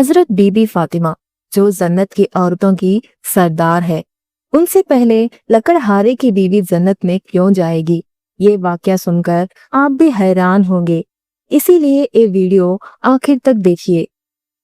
حضرت be be Fatima جو جنت کی عورتوں کی سردار ہے، ان سے پہلے لکڑہارے کی بیوی جنت میں کیوں جائے گی؟ یہ واقعہ سن کر آپ بھی حیران ہوں گے، اسی لیے یہ ویڈیو آخر تک دیکھیے۔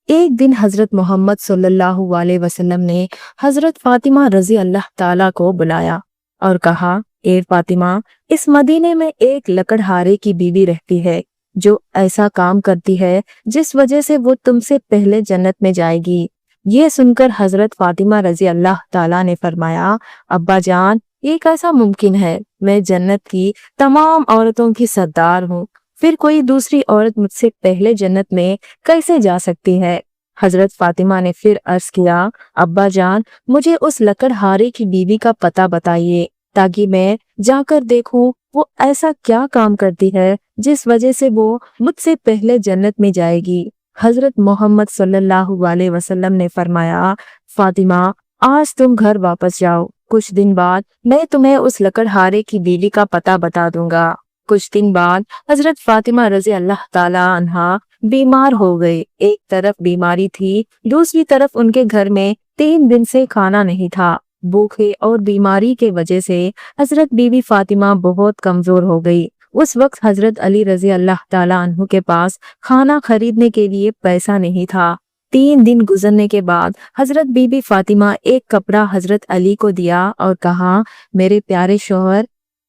ایک دن حضرت محمد صلی اللہ علیہ وسلم نے حضرت فاطمہ رضی اللہ تعالیٰ کو بلایا اور کہا، اے فاطمہ، اس مدینے میں ایک لکڑہارے کی بیوی رہتی ہے جو ایسا کام کرتی ہے جس وجہ سے وہ تم سے پہلے جنت میں جائے گی۔ یہ سن کر حضرت فاطمہ رضی اللہ تعالیٰ نے فرمایا، ابا جان، یہ کیسا ممکن ہے؟ میں جنت کی تمام عورتوں کی سردار ہوں، پھر کوئی دوسری عورت مجھ سے پہلے جنت میں کیسے جا سکتی ہے؟ حضرت فاطمہ نے پھر عرض کیا، ابا جان، مجھے اس لکڑہارے کی بیوی کا پتہ بتائیے تاکہ میں جا کر دیکھوں وہ ایسا کیا کام کرتی ہے جس وجہ سے وہ مجھ سے پہلے جنت میں جائے گی۔ حضرت محمد صلی اللہ علیہ وسلم نے فرمایا، فاطمہ، آج تم گھر واپس جاؤ، کچھ دن بعد میں تمہیں اس لکڑہارے کی بیوی کا پتہ بتا دوں گا۔ کچھ دن بعد حضرت فاطمہ رضی اللہ تعالی عنہا بیمار ہو گئے۔ ایک طرف بیماری تھی، دوسری طرف ان کے گھر میں 3 دن سے کھانا نہیں تھا۔ بھوکے اور بیماری کے وجہ سے حضرت بی بی فاطمہ بہت کمزور ہو گئی۔ اس وقت حضرت علی رضی اللہ تعالیٰ عنہ کے پاس کھانا خریدنے کے لیے پیسہ نہیں تھا۔ 3 دن گزرنے کے بعد حضرت بی بی فاطمہ ایک کپڑا حضرت علی کو دیا اور کہا، میرے پیارے شوہر،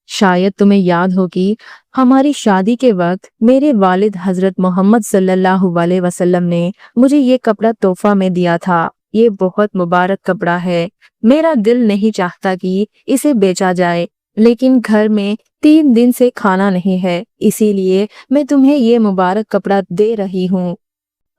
شاید تمہیں یاد ہوگی ہماری شادی کے وقت میرے والد حضرت محمد صلی اللہ علیہ وسلم نے مجھے یہ کپڑا تحفہ میں دیا تھا۔ یہ بہت مبارک کپڑا ہے، میرا دل نہیں چاہتا کہ اسے بیچا جائے، لیکن گھر میں 3 دن سے کھانا نہیں ہے، اسی لیے میں تمہیں یہ مبارک کپڑا دے رہی ہوں۔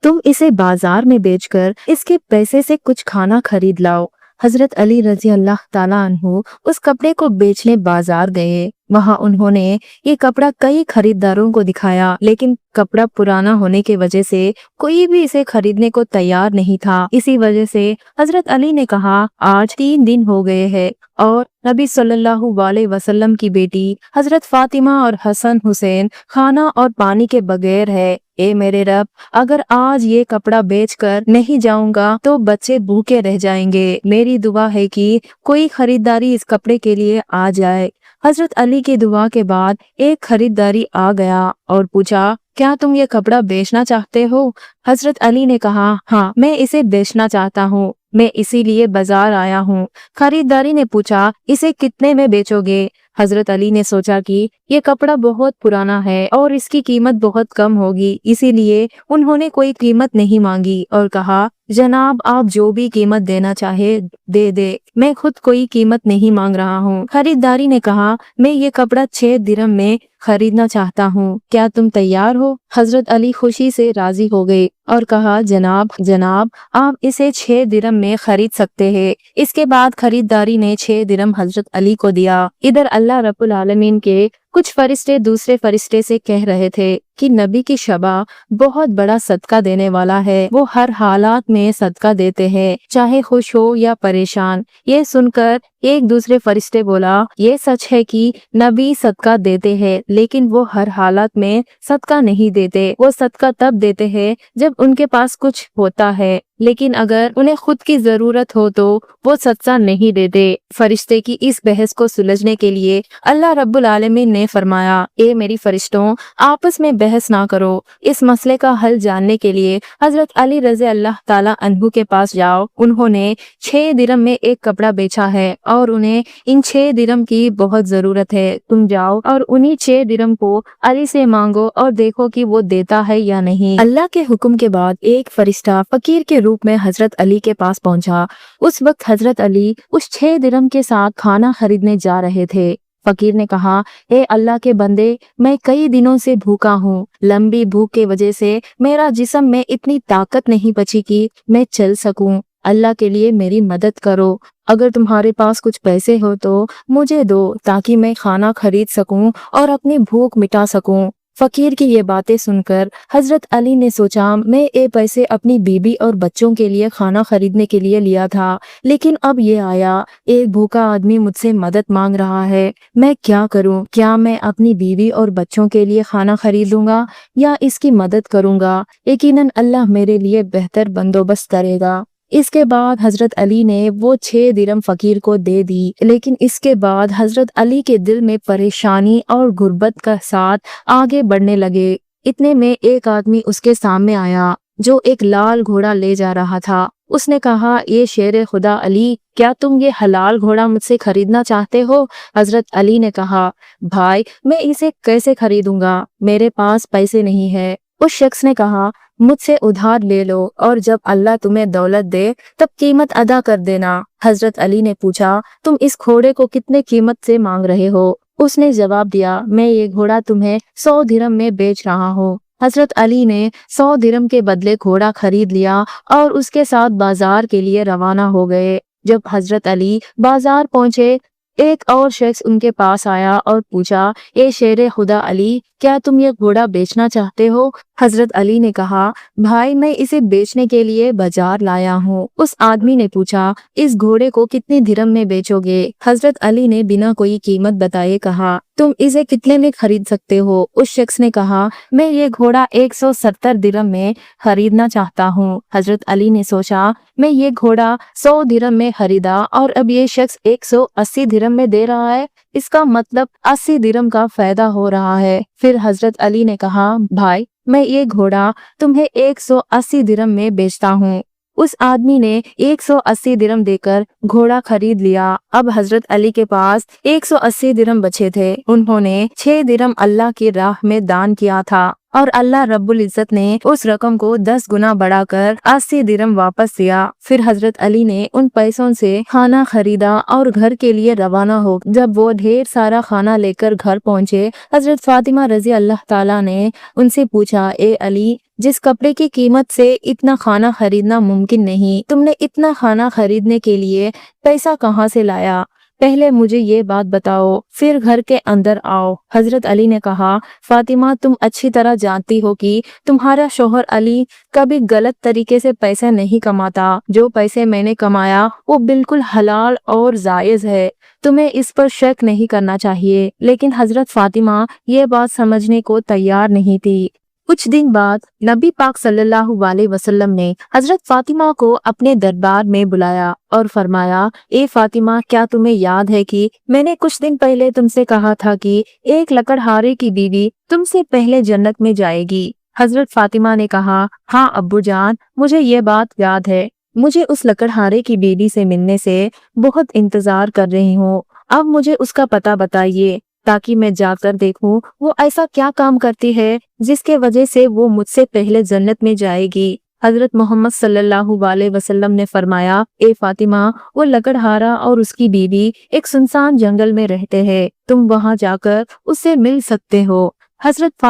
تم اسے بازار میں بیچ کر اس کے پیسے سے کچھ کھانا خرید لاؤ۔ حضرت علی رضی اللہ تعالیٰ عنہ اس کپڑے کو بیچنے بازار گئے۔ وہاں انہوں نے یہ کپڑا کئی خریداروں کو دکھایا، لیکن کپڑا پرانا ہونے کی وجہ سے کوئی بھی اسے خریدنے کو تیار نہیں تھا۔ اسی وجہ سے حضرت علی نے کہا، آج 3 دن ہو گئے ہیں اور نبی صلی اللہ علیہ وسلم کی بیٹی حضرت فاطمہ اور حسن حسین کھانا اور پانی کے بغیر ہے۔ اے میرے رب، اگر آج یہ کپڑا بیچ کر نہیں جاؤں گا تو بچے بھوکے رہ جائیں گے۔ میری دعا ہے کہ کوئی خریداری اس کپڑے کے لیے آ جائے۔ حضرت علی کی دعا کے بعد ایک خریداری آ گیا اور پوچھا، کیا تم یہ کپڑا بیچنا چاہتے ہو؟ حضرت علی نے کہا، ہاں، میں اسے بیچنا چاہتا ہوں، میں اسی لیے بازار آیا ہوں۔ خریداری نے پوچھا، اسے کتنے میں بیچو گے؟ حضرت علی نے سوچا کہ یہ کپڑا بہت پرانا ہے اور اس کی قیمت بہت کم ہوگی، اسی لیے انہوں نے کوئی قیمت نہیں مانگی اور کہا، جناب، آپ جو بھی قیمت دینا چاہے دے دے، میں خود کوئی قیمت نہیں مانگ رہا ہوں۔ خریداری نے کہا، میں یہ کپڑا 6 درہم میں خریدنا چاہتا ہوں، کیا تم تیار ہو؟ حضرت علی خوشی سے راضی ہو گئے اور کہا، جناب، آپ اسے 6 درہم میں خرید سکتے ہیں۔ اس کے بعد خریداری نے 6 درہم حضرت علی کو دیا۔ ادھر اللہ رب العالمین کے کچھ فرشتے دوسرے فرشتے سے کہہ رہے تھے کہ نبی کی شبہ بہت بڑا صدقہ دینے والا ہے، وہ ہر حالات میں صدقہ دیتے ہیں، چاہے خوش ہو یا پریشان۔ یہ سن کر ایک دوسرے فرشتے بولا، یہ سچ ہے کہ نبی صدقہ دیتے ہیں، لیکن وہ ہر حالات میں صدقہ نہیں دیتے، وہ صدقہ تب دیتے ہیں جب ان کے پاس کچھ ہوتا ہے، لیکن اگر انہیں خود کی ضرورت ہو تو وہ صدقہ نہیں دیتے۔ فرشتے کی اس بحث کو سلجھنے کے لیے اللہ رب العالمین نے فرمایا، اے میری فرشتوں، آپس میں بحث نہ کرو، اس مسئلے کا حل جاننے کے لیے حضرت علی رضی اللہ تعالیٰ عنہ کے پاس جاؤ۔ انہوں نے 6 درہم میں ایک کپڑا بیچا ہے اور انہیں ان 6 درہم کی بہت ضرورت ہے، تم جاؤ اور انہی 6 درہم کو علی سے مانگو اور دیکھو کہ وہ دیتا ہے یا نہیں۔ اللہ کے حکم کے بعد ایک فرشتہ فقیر کے روپ میں حضرت علی کے پاس پہنچا۔ اس وقت حضرت علی اس 6 درہم کے ساتھ کھانا خریدنے جا رہے تھے۔ فقیر نے کہا، اے اللہ کے بندے، میں کئی دنوں سے بھوکا ہوں، لمبی بھوک کی وجہ سے میرا جسم میں اتنی طاقت نہیں بچی کہ میں چل سکوں، اللہ کے لیے میری مدد کرو۔ اگر تمہارے پاس کچھ پیسے ہو تو مجھے دو تاکہ میں کھانا خرید سکوں اور اپنی بھوک مٹا سکوں۔ فقیر کی یہ باتیں سن کر حضرت علی نے سوچا میں یہ پیسے اپنی بیوی اور بچوں کے لیے کھانا خریدنے کے لیے لیا تھا، لیکن اب یہ آیا ایک بھوکا آدمی مجھ سے مدد مانگ رہا ہے، میں کیا کروں؟ کیا میں اپنی بیوی اور بچوں کے لیے کھانا خریدوں گا یا اس کی مدد کروں گا؟ یقیناً اللہ میرے لیے بہتر بندوبست کرے گا۔ اس کے بعد حضرت علی نے وہ 6 درم فقیر کو دے دی، لیکن اس کے بعد حضرت علی کے دل میں پریشانی اور غربت کا ساتھ آگے بڑھنے لگے۔ اتنے میں ایک آدمی اس کے سامنے آیا جو ایک لال گھوڑا لے جا رہا تھا۔ اس نے کہا، یہ شیر خدا علی، کیا تم یہ حلال گھوڑا مجھ سے خریدنا چاہتے ہو؟ حضرت علی نے کہا، بھائی میں اسے کیسے خریدوں گا، میرے پاس پیسے نہیں ہے۔ اس شخص نے کہا، مجھ سے ادھار لے لو اور جب اللہ تمہیں دولت دے تب قیمت ادا کر دینا۔ حضرت علی نے پوچھا، تم اس گھوڑے کو کتنے قیمت سے مانگ رہے ہو؟ اس نے جواب دیا، میں یہ گھوڑا تمہیں 100 درم میں بیچ رہا ہوں۔ حضرت علی نے 100 درم کے بدلے گھوڑا خرید لیا اور اس کے ساتھ بازار کے لیے روانہ ہو گئے۔ جب حضرت علی بازار پہنچے، ایک اور شخص ان کے پاس آیا اور پوچھا، اے شیر خدا علی، کیا تم یہ گھوڑا بیچنا چاہتے ہو؟ حضرت علی نے کہا، بھائی میں اسے بیچنے کے لیے بازار لایا ہوں۔ اس آدمی نے پوچھا، اس گھوڑے کو کتنی درم میں بیچو گے؟ حضرت علی نے بنا کوئی قیمت بتائے کہا، تم اسے کتنے میں خرید سکتے ہو؟ اس شخص نے کہا، میں یہ گھوڑا 170 درم میں خریدنا چاہتا ہوں۔ حضرت علی نے سوچا، میں یہ گھوڑا 100 درم میں خریدا اور اب یہ شخص 180 درم میں دے رہا ہے، اس کا مطلب 80 درم کا فائدہ ہو رہا ہے۔ پھر حضرت علی نے کہا، بھائی میں یہ گھوڑا تمہیں 180 درم میں بیچتا ہوں۔ اس آدمی نے 180 درم دے کر گھوڑا خرید لیا۔ اب حضرت علی کے پاس 180 درم بچے تھے۔ انہوں نے 6 درم اللہ کی راہ میں دان کیا تھا اور اللہ رب العزت نے اس رقم کو 10 گنا بڑھا کر 80 درم واپس دیا۔ پھر حضرت علی نے ان پیسوں سے کھانا خریدا اور گھر کے لیے روانہ ہو۔ جب وہ ڈھیر سارا کھانا لے کر گھر پہنچے، حضرت فاطمہ رضی اللہ تعالیٰ نے ان سے پوچھا، اے علی، جس کپڑے کی قیمت سے اتنا کھانا خریدنا ممکن نہیں، تم نے اتنا کھانا خریدنے کے لیے پیسہ کہاں سے لایا؟ پہلے مجھے یہ بات بتاؤ، پھر گھر کے اندر آؤ۔ حضرت علی نے کہا، فاطمہ تم اچھی طرح جانتی ہو کہ تمہارا شوہر علی کبھی غلط طریقے سے پیسے نہیں کماتا۔ جو پیسے میں نے کمایا وہ بالکل حلال اور جائز ہے، تمہیں اس پر شک نہیں کرنا چاہیے۔ لیکن حضرت فاطمہ یہ بات سمجھنے کو تیار نہیں تھی۔ کچھ دن بعد نبی پاک صلی اللہ علیہ وسلم نے حضرت فاطمہ کو اپنے دربار میں بلایا اور فرمایا، اے فاطمہ، کیا تمہیں یاد ہے کہ میں نے کچھ دن پہلے تم سے کہا تھا کہ ایک لکڑہارے کی بیوی تم سے پہلے جنت میں جائے گی؟ حضرت فاطمہ نے کہا، ہاں ابو جان، مجھے یہ بات یاد ہے، مجھے اس لکڑہارے کی بیوی سے ملنے سے بہت انتظار کر رہی ہوں۔ اب مجھے اس کا پتہ بتائیے تاکہ میں جا کر دیکھوں وہ ایسا کیا کام کرتی ہے جس کے وجہ سے وہ مجھ سے پہلے جنت میں جائے گی۔ حضرت محمد صلی اللہ علیہ وسلم نے فرمایا، اے فاطمہ، وہ لکڑہارا اور اس کی بیوی ایک سنسان جنگل میں رہتے ہیں، تم وہاں جا کر اس سے مل سکتے ہو۔ حضرت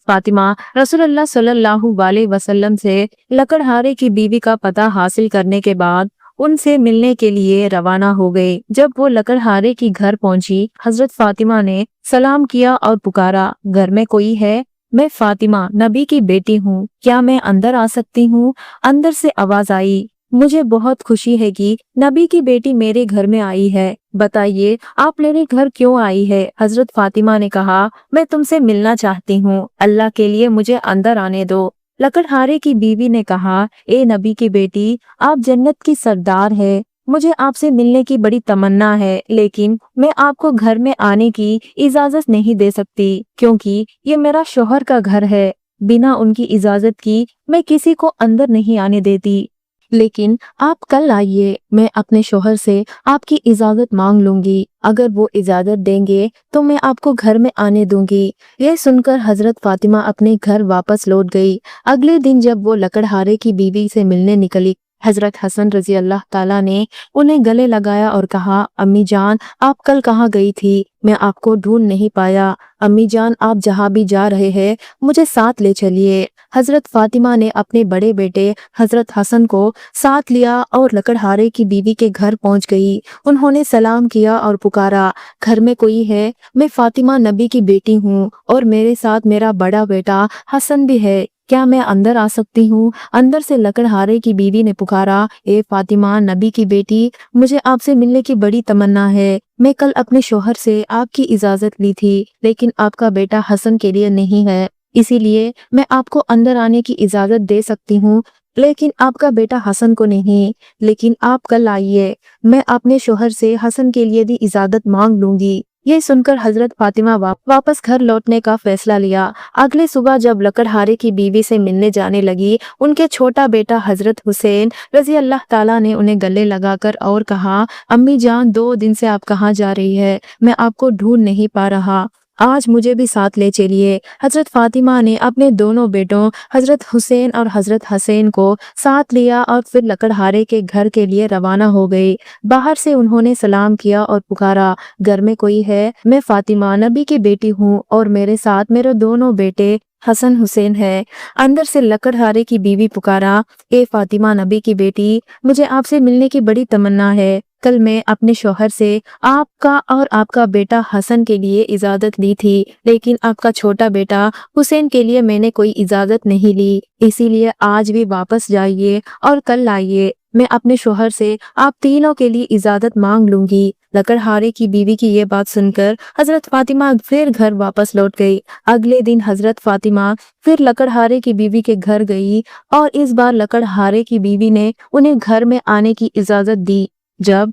فاطمہ رسول اللہ صلی اللہ علیہ وسلم سے لکڑہارے کی بیوی کا پتہ حاصل کرنے کے بعد ان سے ملنے کے لیے روانہ ہو گئے۔ جب وہ لکڑہارے کی گھر پہنچی، حضرت فاطمہ نے سلام کیا اور پکارا، گھر میں کوئی ہے؟ میں فاطمہ نبی کی بیٹی ہوں، کیا میں اندر آ سکتی ہوں؟ اندر سے آواز آئی، مجھے بہت خوشی ہے کہ نبی کی بیٹی میرے گھر میں آئی ہے، بتائیے آپ میرے گھر کیوں آئی ہے؟ حضرت فاطمہ نے کہا، میں تم سے ملنا چاہتی ہوں، اللہ کے لیے مجھے اندر آنے دو۔ لکڑہارے کی بیوی نے کہا، اے نبی کی بیٹی، آپ جنت کی سردار ہے، مجھے آپ سے ملنے کی بڑی تمنا ہے، لیکن میں آپ کو گھر میں آنے کی اجازت نہیں دے سکتی کیونکہ یہ میرا شوہر کا گھر ہے، بنا ان کی اجازت کی میں کسی کو اندر نہیں آنے دیتی۔ لیکن آپ کل آئیے، میں اپنے شوہر سے آپ کی اجازت مانگ لوں گی، اگر وہ اجازت دیں گے تو میں آپ کو گھر میں آنے دوں گی۔ یہ سن کر حضرت فاطمہ اپنے گھر واپس لوٹ گئی۔ اگلے دن جب وہ لکڑہارے کی بیوی سے ملنے نکلی حضرت حسن رضی اللہ تعالیٰ نے انہیں گلے لگایا اور کہا، امی جان آپ کل کہاں گئی تھی؟ میں آپ کو ڈھونڈ نہیں پایا۔ امی جان آپ جہاں بھی جا رہے ہیں مجھے ساتھ لے چلیے۔ حضرت فاطمہ نے اپنے بڑے بیٹے حضرت حسن کو ساتھ لیا اور لکڑہارے کی بیوی کے گھر پہنچ گئی۔ انہوں نے سلام کیا اور پکارا، گھر میں کوئی ہے؟ میں فاطمہ نبی کی بیٹی ہوں اور میرے ساتھ میرا بڑا بیٹا حسن بھی ہے، کیا میں اندر آ سکتی ہوں؟ اندر سے لکڑہارے کی بیوی نے پکارا، اے فاطمہ نبی کی بیٹی، مجھے آپ سے ملنے کی بڑی تمنا ہے۔ میں کل اپنے شوہر سے آپ کی اجازت لی تھی، لیکن آپ کا بیٹا حسن کے لیے نہیں ہے، اسی لیے میں آپ کو اندر آنے کی اجازت دے سکتی ہوں، لیکن آپ کا بیٹا حسن کو نہیں۔ لیکن آپ کل آئیے، میں اپنے شوہر سے حسن کے لیے بھی اجازت مانگ لوں گی۔ یہ سن کر حضرت فاطمہ واپس گھر لوٹنے کا فیصلہ لیا۔ اگلے صبح جب لکڑہارے کی بیوی سے ملنے جانے لگی، ان کے چھوٹا بیٹا حضرت حسین رضی اللہ تعالیٰ نے انہیں گلے لگا کر اور کہا، امی جان 2 دن سے آپ کہاں جا رہی ہے؟ میں آپ کو ڈھونڈ نہیں پا رہا، آج مجھے بھی ساتھ لے چلیے۔ حضرت فاطمہ نے اپنے دونوں بیٹوں حضرت حسین اور حضرت حسین کو ساتھ لیا اور پھر لکڑہارے کے گھر کے لیے روانہ ہو گئی۔ باہر سے انہوں نے سلام کیا اور پکارا، گھر میں کوئی ہے؟ میں فاطمہ نبی کی بیٹی ہوں اور میرے ساتھ میرے دونوں بیٹے حسن حسین ہے۔ اندر سے لکڑہارے کی بیوی پکارا، اے فاطمہ نبی کی بیٹی، مجھے آپ سے ملنے کی بڑی تمنا ہے۔ کل میں اپنے شوہر سے آپ کا اور آپ کا بیٹا حسن کے لیے اجازت لی تھی، لیکن آپ کا چھوٹا بیٹا حسین کے لیے میں نے کوئی اجازت نہیں لی، اسی لیے آج بھی واپس جائیے اور کل آئیے، میں اپنے شوہر سے آپ تینوں کے لیے اجازت مانگ لوں گی۔ لکڑہارے کی بیوی کی یہ بات سن کر حضرت فاطمہ پھر گھر واپس لوٹ گئی۔ اگلے دن حضرت فاطمہ پھر لکڑہارے کی بیوی کے گھر گئی اور اس بار لکڑہارے کی بیوی نے انہیں گھر میں آنے کی اجازت دی۔ جب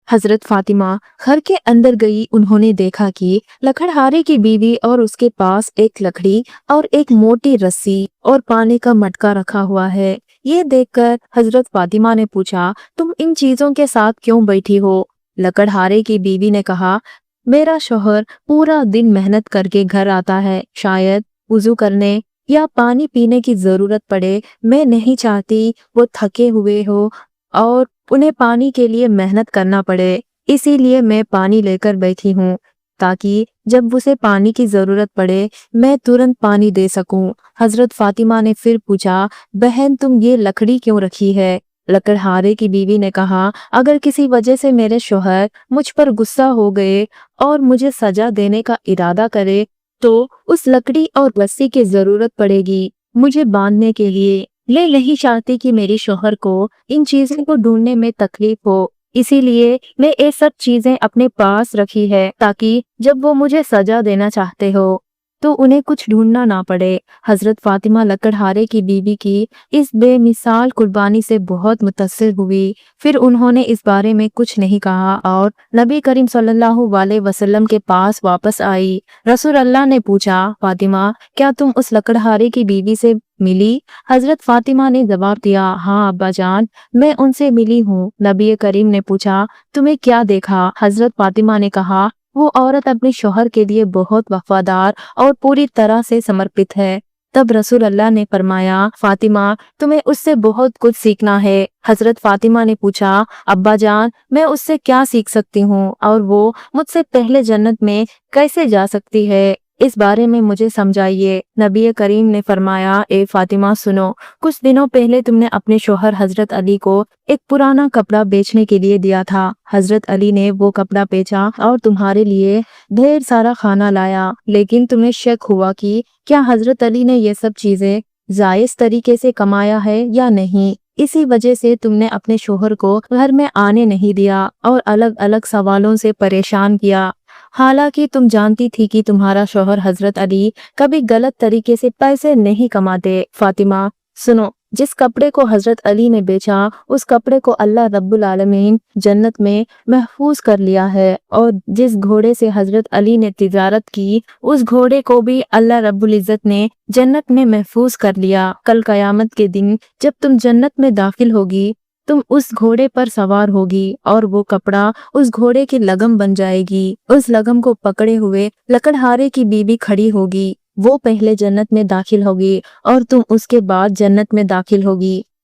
حضرت فاطمہ گھر کے اندر گئی، انہوں نے دیکھا کہ لکڑہارے کی بیوی اور اس کے پاس ایک لکڑی اور ایک موٹی رسی اور پانی کا مٹکا رکھا ہوا ہے۔ یہ دیکھ کر حضرت فاطمہ نے پوچھا، تم ان چیزوں کے ساتھ کیوں بیٹھی ہو؟ لکڑہارے کی بیوی نے کہا، میرا شوہر پورا دن محنت کر کے گھر آتا ہے، شاید وضو کرنے یا پانی پینے کی ضرورت پڑے، میں نہیں چاہتی وہ تھکے ہوئے ہو اور انہیں پانی کے لیے محنت کرنا پڑے، اسی لیے میں پانی لے کر بیٹھی ہوں تاکہ جب اسے پانی کی ضرورت پڑے میں ترنت پانی دے سکوں۔ حضرت فاطمہ نے پھر پوچھا، بہن تم یہ لکڑی کیوں رکھی ہے؟ لکڑہارے کی بیوی نے کہا، اگر کسی وجہ سے میرے شوہر مجھ پر غصہ ہو گئے اور مجھے سزا دینے کا ارادہ کرے تو اس لکڑی اور رسی کی ضرورت پڑے گی مجھے باندھنے کے لیے۔ میں نہیں چاہتی کہ میرے شوہر کو ان چیزوں کو ڈھونڈنے میں تکلیف ہو، اسی لیے میں یہ سب چیزیں اپنے پاس رکھی ہے تاکہ جب وہ مجھے سزا دینا چاہتے ہو تو انہیں کچھ ڈھونڈنا نہ پڑے۔ حضرت فاطمہ لکڑہارے کی بیوی کی اس بے مثال قربانی سے بہت متاثر ہوئی، پھر انہوں نے اس بارے میں کچھ نہیں کہا اور نبی کریم صلی اللہ علیہ وسلم کے پاس واپس آئی۔ رسول اللہ نے پوچھا، فاطمہ کیا تم اس لکڑہارے کی بیوی سے ملی؟ حضرت فاطمہ نے جواب دیا، ہاں ابا جان، میں ان سے ملی ہوں۔ نبی کریم نے پوچھا، تمہیں کیا دیکھا؟ حضرت فاطمہ نے کہا، وہ عورت اپنے شوہر کے لیے بہت وفادار اور پوری طرح سے سمرپت ہے۔ تب رسول اللہ نے فرمایا، فاطمہ تمہیں اس سے بہت کچھ سیکھنا ہے۔ حضرت فاطمہ نے پوچھا، ابا جان میں اس سے کیا سیکھ سکتی ہوں اور وہ مجھ سے پہلے جنت میں کیسے جا سکتی ہے؟ اس بارے میں مجھے سمجھائیے۔ نبی کریم نے فرمایا، اے فاطمہ سنو، کچھ دنوں پہلے تم نے اپنے شوہر حضرت علی کو ایک پرانا کپڑا بیچنے کے لیے دیا تھا۔ حضرت علی نے وہ کپڑا بیچا اور تمہارے لیے ڈھیر سارا کھانا لایا، لیکن تمہیں شک ہوا کہ کیا حضرت علی نے یہ سب چیزیں جائز طریقے سے کمایا ہے یا نہیں، اسی وجہ سے تم نے اپنے شوہر کو گھر میں آنے نہیں دیا اور الگ الگ سوالوں سے پریشان کیا، حالانکہ تم جانتی تھی کہ تمہارا شوہر حضرت علی کبھی غلط طریقے سے پیسے نہیں کماتے۔ فاطمہ سنو، جس کپڑے کو حضرت علی نے بیچا اس کپڑے کو اللہ رب العالمین جنت میں محفوظ کر لیا ہے، اور جس گھوڑے سے حضرت علی نے تجارت کی اس گھوڑے کو بھی اللہ رب العزت نے جنت میں محفوظ کر لیا۔ کل قیامت کے دن جب تم جنت میں داخل ہوگی تم اس گھوڑے پر سوار ہوگی اور وہ کپڑا اس گھوڑے کی لگم بن جائے گی، اس لگم کو پکڑے ہوئے لکڑہارے کی بیوی کھڑی ہوگی، وہ پہلے جنت میں داخل ہوگی اور تم اس کے بعد جنت میں داخل ہوگی۔